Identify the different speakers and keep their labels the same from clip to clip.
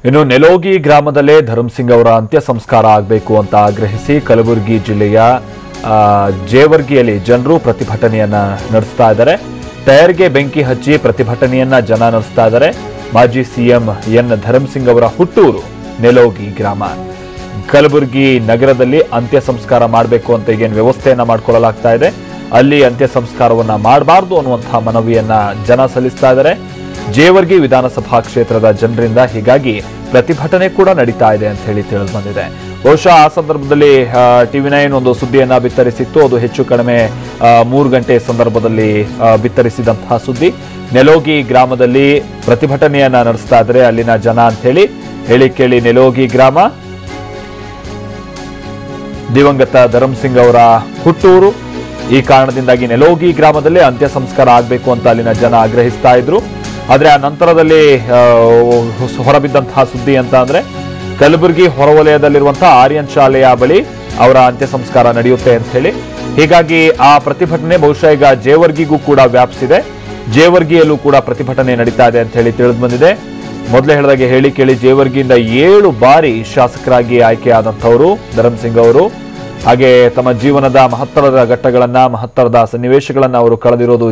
Speaker 1: ಇನ್ನು ನೆಲೋಗಿ ಗ್ರಾಮದಲ್ಲೇ ಧರ್ಮಸಿಂಗ್ ಅವರ ಅಂತ್ಯ ಸಂಸ್ಕಾರ ಆಗಬೇಕು ಅಂತ ಆಗ್ರಹಿಸಿ ಕಲಬುರಗಿ ಜಿಲ್ಲೆಯ ಜೇವರ್ಗಿಯಲ್ಲಿ ಜನರು ಪ್ರತಿಭಟನೆಯನ್ನ ನಡೆಸ್ತಾ ಇದ್ದಾರೆ. ಟೈರ್ಗೆ ಬೆಂಕಿ ಹಚ್ಚಿ ಪ್ರತಿಭಟನೆಯನ್ನ ಜನ ನಡೆಸ್ತಾ ಇದ್ದಾರೆ. ಮಾಜಿ ಸಿಎಂ ಎನ್ ಧರ್ಮಸಿಂಗ್ ಅವರ ಹುಟ್ಟೂರು ನೆಲೋಗಿ ಗ್ರಾಮ. ಕಲಬುರಗಿ ನಗರದಲ್ಲಿ ಅಂತ್ಯ ಸಂಸ್ಕಾರ ಮಾಡಬೇಕು ಅಂತ ಈಗೇನು ವ್ಯವಸ್ಥೆಯನ್ನ ಮಾಡಿಕೊಳ್ಳಲಾಗ್ತಾ ಇದೆ, ಅಲ್ಲಿ ಅಂತ್ಯ ಸಂಸ್ಕಾರವನ್ನ ಮಾಡಬಾರದು ಅನ್ನುವಂತಹ ಮನವಿಯನ್ನ ಜನ ಸಲ್ಲಿಸ್ತಾ ಇದ್ದಾರೆ. ಜೇವರ್ಗಿ ವಿಧಾನಸಭಾ ಕ್ಷೇತ್ರದ ಜನರಿಂದ ಹೀಗಾಗಿ ಪ್ರತಿಭಟನೆ ಕೂಡ ನಡೀತಾ ಇದೆ ಅಂತ ಹೇಳಿ ತಿಳಿದು ಬಂದಿದೆ. ಬಹುಶಃ ಆ ಸಂದರ್ಭದಲ್ಲಿ TV9 ಒಂದು ಸುದ್ದಿಯನ್ನ ಬಿತ್ತರಿಸಿತ್ತು. ಅದು ಹೆಚ್ಚು ಕಡಿಮೆ 3 ಗಂಟೆ ಸಂದರ್ಭದಲ್ಲಿ ಬಿತ್ತರಿಸಿದಂತಹ ಸುದ್ದಿ. ನೆಲೋಗಿ ಗ್ರಾಮದಲ್ಲಿ ಪ್ರತಿಭಟನೆಯನ್ನ ನಡೆಸ್ತಾ ಇದ್ದಾರೆ ಅಲ್ಲಿನ ಜನ ಅಂತ ಹೇಳಿ ಕೇಳಿ ನೆಲೋಗಿ ಗ್ರಾಮ ದಿವಂಗತ ಧರ್ಮಸಿಂಗ್ ಅವರ ಹುಟ್ಟೂರು. ಈ ಕಾರಣದಿಂದಾಗಿ ನೆಲೋಗಿ ಗ್ರಾಮದಲ್ಲಿ ಅಂತ್ಯ ಸಂಸ್ಕಾರ ಆಗಬೇಕು ಅಂತ ಅಲ್ಲಿನ ಜನ ಆಗ್ರಹಿಸ್ತಾ ಇದ್ರು. ಆದ್ರೆ ಆ ನಂತರದಲ್ಲಿ ಹೊರಬಿದ್ದಂತಹ ಸುದ್ದಿ ಅಂತ ಅಂದ್ರೆ ಕಲಬುರಗಿ ಹೊರವಲಯದಲ್ಲಿರುವಂತಹ ಆರ್ಯನ್ ಶಾಲೆಯ ಬಳಿ ಅವರ ಅಂತ್ಯ ಸಂಸ್ಕಾರ ನಡೆಯುತ್ತೆ ಅಂತ ಹೇಳಿ. ಹೀಗಾಗಿ ಆ ಪ್ರತಿಭಟನೆ ಬಹುಶಃ ಈಗ ಜೇವರ್ಗಿಗೂ ಕೂಡ ವ್ಯಾಪಿಸಿದೆ. ಜೇವರ್ಗಿಯಲ್ಲೂ ಕೂಡ ಪ್ರತಿಭಟನೆ ನಡೀತಾ ಇದೆ ಅಂತ ಹೇಳಿ ತಿಳಿದು ಬಂದಿದೆ. ಮೊದಲೇ ಹೇಳಿದಾಗೆ ಹೇಳಿ ಕೇಳಿ ಜೇವರ್ಗಿಯಿಂದ 7 ಬಾರಿ ಶಾಸಕರಾಗಿ ಆಯ್ಕೆಯಾದಂಥವರು ಧರ್ಮಸಿಂಗ್ ಅವರು. ಹಾಗೆ ತಮ್ಮ ಜೀವನದ ಮಹತ್ತರದ ಘಟ್ಟಗಳನ್ನ ಮಹತ್ತರದ ಸನ್ನಿವೇಶಗಳನ್ನ ಅವರು ಕಳೆದಿರೋದು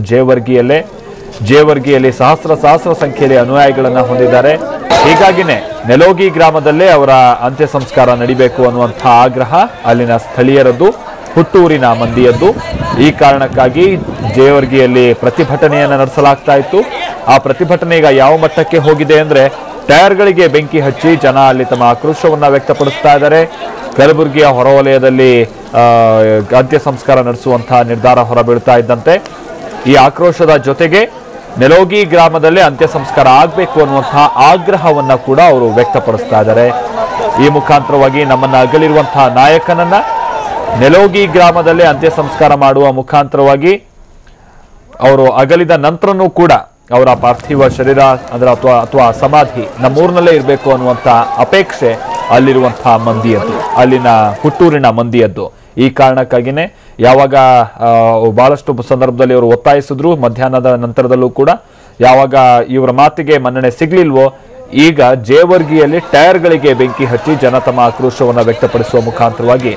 Speaker 1: ಜೇವರ್ಗಿಯಲ್ಲಿ ಸಹಸ್ರ ಸಂಖ್ಯೆಯಲ್ಲಿ ಅನುಯಾಯಿಗಳನ್ನ ಹೊಂದಿದ್ದಾರೆ. ಹೀಗಾಗಿನೇ ನೆಲೋಗಿ ಗ್ರಾಮದಲ್ಲೇ ಅವರ ಅಂತ್ಯ ಸಂಸ್ಕಾರ ನಡಿಬೇಕು ಅನ್ನುವಂಥ ಆಗ್ರಹ ಅಲ್ಲಿನ ಸ್ಥಳೀಯರದ್ದು, ಹುಟ್ಟೂರಿನ ಮಂದಿಯದ್ದು. ಈ ಕಾರಣಕ್ಕಾಗಿ ಜೇವರ್ಗಿಯಲ್ಲಿ ಪ್ರತಿಭಟನೆಯನ್ನು ನಡೆಸಲಾಗ್ತಾ ಇತ್ತು. ಆ ಪ್ರತಿಭಟನೆ ಈಗ ಯಾವ ಮಟ್ಟಕ್ಕೆ ಹೋಗಿದೆ ಅಂದ್ರೆ ಟೈರ್ಗಳಿಗೆ ಬೆಂಕಿ ಹಚ್ಚಿ ಜನ ಅಲ್ಲಿ ತಮ್ಮ ಆಕ್ರೋಶವನ್ನ ವ್ಯಕ್ತಪಡಿಸ್ತಾ ಇದ್ದಾರೆ. ಕಲಬುರಗಿಯ ಹೊರವಲಯದಲ್ಲಿ ಅಂತ್ಯ ಸಂಸ್ಕಾರ ನಡೆಸುವಂತಹ ನಿರ್ಧಾರ ಹೊರಬೀಳ್ತಾ ಇದ್ದಂತೆ ಈ ಆಕ್ರೋಶದ ಜೊತೆಗೆ ನೆಲೋಗಿ ಗ್ರಾಮದಲ್ಲೇ ಅಂತ್ಯ ಸಂಸ್ಕಾರ ಆಗಬೇಕು ಅನ್ನುವಂತಹ ಆಗ್ರಹವನ್ನ ಕೂಡ ಅವರು ವ್ಯಕ್ತಪಡಿಸ್ತಾ ಇದ್ದಾರೆ. ಈ ಮುಖಾಂತರವಾಗಿ ನಮ್ಮನ್ನ ಅಗಲಿರುವಂತಹ ನಾಯಕನನ್ನ ನೆಲೋಗಿ ಗ್ರಾಮದಲ್ಲೇ ಅಂತ್ಯ ಸಂಸ್ಕಾರ ಮಾಡುವ ಮುಖಾಂತರವಾಗಿ ಅವರು ಅಗಲಿದ ನಂತರನೂ ಕೂಡ ಅವರ ಪಾರ್ಥಿವ ಶರೀರ ಅಂದ್ರೆ ಅಥವಾ ಸಮಾಧಿ ನಮ್ಮೂರಿನಲ್ಲೇ ಇರಬೇಕು ಅನ್ನುವಂಥ ಅಪೇಕ್ಷೆ ಅಲ್ಲಿರುವಂತಹ ಮಂದಿಯದ್ದು, ಅಲ್ಲಿನ ಹುಟ್ಟೂರಿನ ಮಂದಿಯದ್ದು. ಈ ಕಾರಣಕ್ಕಾಗಿನೇ ಯಾವಾಗ ಬಹಳಷ್ಟು ಸಂದರ್ಭದಲ್ಲಿ ಅವರು ಒತ್ತಾಯಿಸಿದ್ರು, ಮಧ್ಯಾಹ್ನದ ನಂತರದಲ್ಲೂ ಕೂಡ ಯಾವಾಗ ಇವರ ಮಾತಿಗೆ ಮನ್ನಣೆ ಸಿಗ್ಲಿಲ್ವೋ, ಈಗ ಜೇವರ್ಗಿಯಲ್ಲಿ ಟೈರ್ಗಳಿಗೆ ಬೆಂಕಿ ಹಚ್ಚಿ ಜನ ತಮ್ಮ ಆಕ್ರೋಶವನ್ನು ವ್ಯಕ್ತಪಡಿಸುವ ಮುಖಾಂತರವಾಗಿ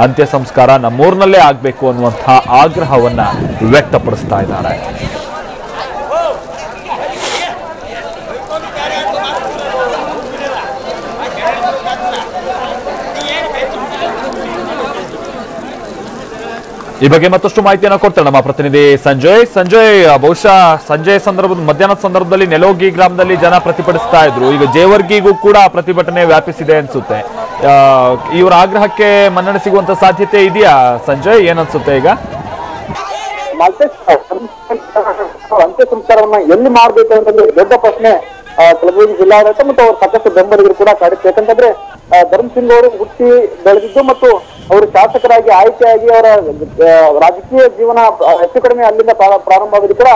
Speaker 1: ಅಂತ್ಯ ಸಂಸ್ಕಾರ ನಮ್ಮೂರಿನಲ್ಲೇ ಆಗಬೇಕು ಅನ್ನುವಂತಹ ಆಗ್ರಹವನ್ನ ವ್ಯಕ್ತಪಡಿಸ್ತಾ ಇದ್ದಾರೆ. ಈ ಬಗ್ಗೆ ಮತ್ತಷ್ಟು ಮಾಹಿತಿಯನ್ನು ಕೊಡ್ತಾರೆ ನಮ್ಮ ಪ್ರತಿನಿಧಿ ಸಂಜಯ್. ಬಹುಶಃ ಮಧ್ಯಾಹ್ನದ ಸಂದರ್ಭದಲ್ಲಿ ನೆಲೋಗಿ ಗ್ರಾಮದಲ್ಲಿ ಜನ ಪ್ರತಿಭಟಿಸ್ತಾ ಇದ್ರು. ಈಗ ಜೇವರ್ಗಿಗೂ ಕೂಡ ಪ್ರತಿಭಟನೆ ವ್ಯಾಪಿಸಿದೆ ಅನ್ಸುತ್ತೆ. ಇವರ ಆಗ್ರಹಕ್ಕೆ ಮನ್ನಣೆ ಸಿಗುವಂತ ಸಾಧ್ಯತೆ ಇದೆಯಾ ಸಂಜಯ್? ಏನನ್ಸುತ್ತೆ ಈಗ?
Speaker 2: ಅಂತ್ಯ ಸಂಸ್ಕಾರವನ್ನ ಎಲ್ಲಿ ಮಾಡ್ಬೇಕು ಅಂತಂದ್ರೆ ದೊಡ್ಡ ಪ್ರಶ್ನೆ ಕಲಬುರಗಿ ಜಿಲ್ಲಾಡಳಿತ ಮತ್ತು ಅವ್ರ ಸಾಕಷ್ಟು ಬೆಂಬಲಿಗರು ಕೂಡ ಕಾಡುತ್ತೆ. ಯಾಕಂತಂದ್ರೆ ಧರ್ಮಸಿಂಗ್ ಅವರು ಹುಟ್ಟಿ ಬೆಳೆದಿದ್ದು ಮತ್ತು ಅವರು ಶಾಸಕರಾಗಿ ಆಯ್ಕೆಯಾಗಿ ಅವರ ರಾಜಕೀಯ ಜೀವನ ಹೆಚ್ಚು ಕಡಿಮೆ ಅಲ್ಲಿಂದ ಪ್ರಾರಂಭ ಆಗಿದ್ದು ಕೂಡ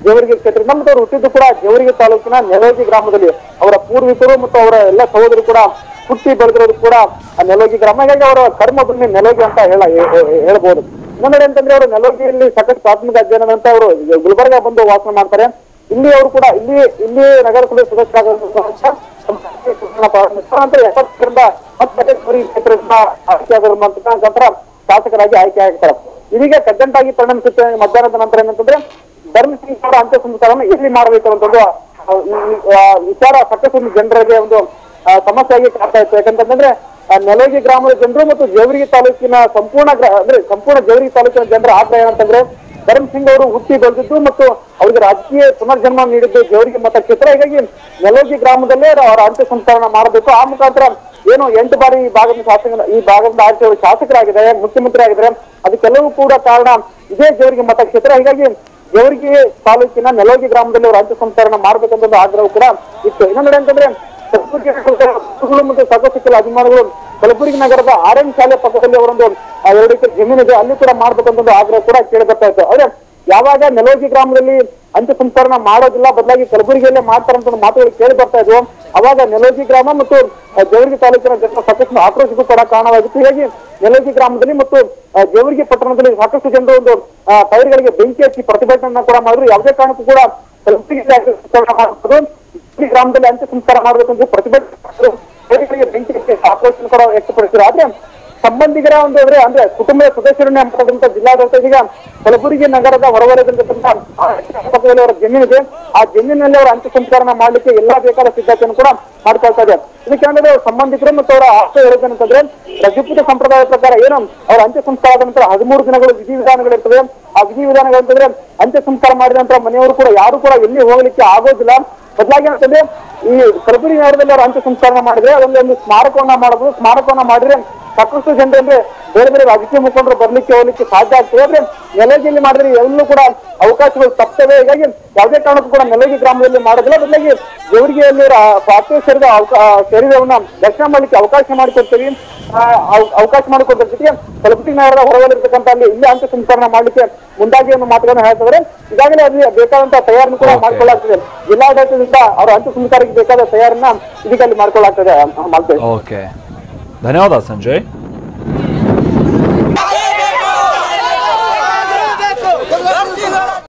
Speaker 2: ಜೇವರ್ಗಿ ಕ್ಷೇತ್ರದಿಂದ ಮತ್ತು ಅವರು ಹುಟ್ಟಿದ್ದು ಕೂಡ ಜೇವರ್ಗಿ ತಾಲೂಕಿನ ನೆಲೋಗಿ ಗ್ರಾಮದಲ್ಲಿ. ಅವರ ಪೂರ್ವಿಕರು ಮತ್ತು ಅವರ ಎಲ್ಲ ಸಹೋದರರು ಕೂಡ ಹುಟ್ಟಿ ಬೆಳೆದಿರೋದು ಕೂಡ ನೆಲೋಗಿ ಗ್ರಾಮ. ಹೀಗಾಗಿ ಅವರ ಕರ್ಮ ಭೂಮಿ ನೆಲೋಗಿ ಅಂತ ಹೇಳ್ಬೋದು. ಇನ್ನೊಂದೆಡೆ ಅಂತಂದ್ರೆ ಅವರು ನೆಲೋಗಿಯಲ್ಲಿ ಸಾಕಷ್ಟು ಪ್ರಾಥಮಿಕ ಅಧ್ಯಯನ ಅಂತ ಅವರು ಗುಲ್ಬರ್ಗ ಬಂದು ವಾಸ ಮಾಡ್ತಾರೆ. ಇಲ್ಲಿ ಅವರು ಕೂಡ ಇಲ್ಲಿ ನಗರಸಭೆ ಸದಸ್ಯರಾಗ ನಂತರ 70ರಿಂದ 10 ಕ್ಷೇತ್ರದಿಂದ ನಂತರ ಶಾಸಕರಾಗಿ ಆಯ್ಕೆ ಆಗ್ತಾರೆ. ಇದೀಗ ಕಡ್ಡಂಟಾಗಿ ಪರಿಣಮಿಸುತ್ತೆ. ಮಧ್ಯಾಹ್ನದ ನಂತರ ಏನಂತಂದ್ರೆ ಧರ್ಮಸಿಂಗ್ ಅವರ ಅಂತ್ಯ ಸಂಸ್ಕಾರವನ್ನು ಎಲ್ಲಿ ಮಾಡಬೇಕು ಅನ್ನೋದು ವಿಚಾರ ಸಾಕಷ್ಟು ಜನರಿಗೆ ಒಂದು ಸಮಸ್ಯೆಯಾಗಿ ಕಾಡ್ತಾ ಇತ್ತು. ಯಾಕಂತಂದ್ರೆ ನೆಲೋಗಿ ಗ್ರಾಮದ ಜನರು ಮತ್ತು ಜೇವರ್ಗಿ ತಾಲೂಕಿನ ಸಂಪೂರ್ಣ ಜೇವರ್ಗಿ ತಾಲೂಕಿನ ಜನರ ಆಗ್ರಹ ಏನಂತಂದ್ರೆ ಧರ್ಮಸಿಂಗ್ ಅವರು ಹುಟ್ಟಿ ಬೆಳೆದಿದ್ದು ಮತ್ತು ಅವರಿಗೆ ರಾಜಕೀಯ ಪುನರ್ಜನ್ಮ ನೀಡಿದ್ದು ಜೇವರ್ಗಿ ಮತಕ್ಷೇತ್ರ. ಹೀಗಾಗಿ ನೆಲೋಗಿ ಗ್ರಾಮದಲ್ಲೇ ಅವರ ಅಂತ್ಯ ಸಂಸ್ಕಾರ ಮಾಡಬೇಕು. ಆ ಮುಖಾಂತರ ಏನು 8 ಬಾರಿ ಈ ಭಾಗದಿಂದ ಆಯ್ಕೆ ಶಾಸಕರಾಗಿದ್ದಾರೆ, ಮುಖ್ಯಮಂತ್ರಿ ಆಗಿದ್ದಾರೆ. ಅದಕ್ಕೆಲ್ಲವೂ ಕೂಡ ಕಾರಣ ಇದೇ ಜೇವರ್ಗಿ ಮತಕ್ಷೇತ್ರ. ಹೀಗಾಗಿ ಜೇವರ್ಗಿ ತಾಲೂಕಿನ ನೆಲೋಗಿ ಗ್ರಾಮದಲ್ಲಿ ಅವರ ಅಂತ್ಯ ಸಂಸ್ಕಾರ ಮಾಡಬೇಕಂತ ಒಂದು ಆಗ್ರಹ ಕೂಡ ಇತ್ತು. ಇನ್ನೊಂದು ಅಂತಂದ್ರೆ ಮತ್ತು ಸಾಕಷ್ಟು ಕೆಲ ಅಭಿಮಾನಿಗಳು ಕಲಬುರಗಿ ನಗರದ ಆರ್ಯನ್ ಶಾಲೆ ಪಕ್ಕದಲ್ಲಿ ಅವರೊಂದು 2 ಎಕರೆ ಜಮೀನಿದೆ, ಅಲ್ಲಿ ಕೂಡ ಮಾಡ್ಬೇಕಂತ ಒಂದು ಆಗ್ರಹ ಕೂಡ ಕೇಳಿ ಬರ್ತಾ ಇತ್ತು. ಆದ್ರೆ ಯಾವಾಗ ನೆಲೋಗಿ ಗ್ರಾಮದಲ್ಲಿ ಅಂತ್ಯ ಸಂಸ್ಕಾರನ ಮಾಡೋದಿಲ್ಲ, ಬದಲಾಗಿ ಕಲಬುರಗಿಯಲ್ಲೇ ಮಾಡ್ತಾರಂತ ಮಾತುಗಳು ಕೇಳಿ ಬರ್ತಾ ಇದ್ವು, ಅವಾಗ ನೆಲೋಗಿ ಗ್ರಾಮ ಮತ್ತು ಜೇವರ್ಗಿ ತಾಲೂಕಿನ ಜನರ ಸಾಕಷ್ಟು ಆಕ್ರೋಶಕ್ಕೂ ಕೂಡ ಕಾರಣವಾಗಿತ್ತು. ಹೀಗಾಗಿ ನೆಲೋಗಿ ಗ್ರಾಮದಲ್ಲಿ ಮತ್ತು ಜೇವರ್ಗಿ ಪಟ್ಟಣದಲ್ಲಿ ಸಾಕಷ್ಟು ಜನರು ಒಂದು ಟೈರ್ಗಳಿಗೆ ಬೆಂಕಿ ಹಚ್ಚಿ ಪ್ರತಿಭಟನೆಯನ್ನ ಕೂಡ ಮಾಡಿದ್ರು. ಯಾವುದೇ ಕಾರಣಕ್ಕೂ ಕೂಡ ಕಲಬುರಗಿ ಗ್ರಾಮದಲ್ಲಿ ಅಂತ್ಯ ಸಂಸ್ಕಾರ ಮಾಡಬೇಕಂದ್ರೆ ಪ್ರತಿಭಟನೆ ಬೆಂಕಿ ಆಕ್ರೋಶ ಕೂಡ ವ್ಯಕ್ತಪಡಿಸಿದ್ರು. ಆದ್ರೆ ಸಂಬಂಧಿಕರ ಅಂದ್ರೆ ಕುಟುಂಬದ ಸದಸ್ಯರನ್ನೇ ಮಾಡಿದಂತ ಜಿಲ್ಲಾಡಳಿತ ಇದೀಗ ಕಲಬುರಗಿ ನಗರದ ಹೊರವಲಯದಲ್ಲಿರ್ತಕ್ಕಂಥ ಅವರ ಜಮೀನಿದೆ, ಆ ಜಮೀನಿನಲ್ಲಿ ಅವರ ಅಂತ್ಯ ಸಂಸ್ಕಾರನ ಮಾಡ್ಲಿಕ್ಕೆ ಎಲ್ಲಾ ಬೇಕಾದ ಸಿದ್ಧತೆಯನ್ನು ಕೂಡ ಮಾಡ್ಕೊಳ್ತಾ ಇದೆ. ಇದಕ್ಕೆ ಅಂದ್ರೆ ಸಂಬಂಧಿಕರು ಮತ್ತು ಅವರ ಆಶ್ರಯ ಹೇಳೋದೇನಂತಂದ್ರೆ ರಜಪೂತ ಸಂಪ್ರದಾಯ ಪ್ರಕಾರ ಏನು ಅವರ ಅಂತ್ಯ ಸಂಸ್ಕಾರದ ನಂತರ 13 ದಿನಗಳು ವಿಧಿವಿಧಾನಗಳಿರ್ತವೆ. ಆ ವಿಧಿವಿಧಾನಗಳಂತಂದ್ರೆ ಅಂತ್ಯ ಸಂಸ್ಕಾರ ಮಾಡಿದ ನಂತರ ಮನೆಯವರು ಕೂಡ ಯಾರು ಕೂಡ ಎಲ್ಲಿ ಹೋಗ್ಲಿಕ್ಕೆ ಆಗೋದಿಲ್ಲ. ಬದಲಾಗಿ ಏನಂತಂದ್ರೆ ಈ ಕಲಬುರಗಿ ನಗರದಲ್ಲಿ ಅವರ ಅಂತ್ಯ ಸಂಸ್ಕಾರ ಮಾಡಿದ್ರೆ ಅದೊಂದು ಸ್ಮಾರಕವನ್ನ ಮಾಡಬಹುದು. ಸ್ಮಾರಕವನ್ನ ಮಾಡಿದ್ರೆ ಸಾಕಷ್ಟು ಜನರು ಅಂದ್ರೆ ಬೇರೆ ಬೇರೆ ರಾಜಕೀಯ ಮುಖಂಡರು ಬರ್ಲಿಕ್ಕೆ ಹೋಗ್ಲಿಕ್ಕೆ ಸಾಧ್ಯ ಆಗ್ತದೆ. ಆದ್ರೆ ನೆಲಗಿಯಲ್ಲಿ ಮಾಡಿದ್ರೆ ಎಲ್ಲೂ ಕೂಡ ಅವಕಾಶಗಳು ತಪ್ಪುತ್ತವೆ. ಹೀಗಾಗಿ ಯಾವುದೇ ಕಾರಣಕ್ಕೂ ಕೂಡ ನೆಲಗಿ ಗ್ರಾಮದಲ್ಲಿ ಮಾಡೋದಿಲ್ಲ. ಬದಲಾಗಿ ದೇವರಿಗೆಯಲ್ಲಿ ಪಾರ್ಥಿವ ಶರೀರವನ್ನ ದರ್ಶನ ಮಾಡ್ಲಿಕ್ಕೆ ಅವಕಾಶ ಮಾಡಿಕೊಡ್ತೀವಿ. ಅವಕಾಶ ಮಾಡಿಕೊಟ್ಟಿರ್ತೀವಿ. ಕಲಬುರಗಿ ನಗರದ ಹೊರವಲಿರ್ತಕ್ಕಂಥ ಇಲ್ಲಿ ಅಂತ್ಯ ಸಂಸ್ಕರಣ ಮಾಡ್ಲಿಕ್ಕೆ ಮುಂದಾಗಿ ಅನ್ನೋ ಮಾತುಗಳನ್ನು ಹೇಳ್ತಿದ್ದಾರೆ. ಈಗಾಗಲೇ ಅಲ್ಲಿ ಬೇಕಾದಂತಹ ತಯಾರನ್ನು ಕೂಡ ಮಾಡ್ಕೊಳ್ಳಾಗ್ತದೆ. ಜಿಲ್ಲಾಡಳಿತದಿಂದ ಅವರ ಅಂತ್ಯ ಸಂಸ್ಕಾರಕ್ಕೆ ಬೇಕಾದ ತಯಾರನ್ನ ಇದೀಗ ಅಲ್ಲಿ ಮಾಡ್ಕೊಳ್ಳಾಗ್ತದೆ.
Speaker 1: ಓಕೆ, ಧನ್ಯವಾದ ಸಂಜಯ್.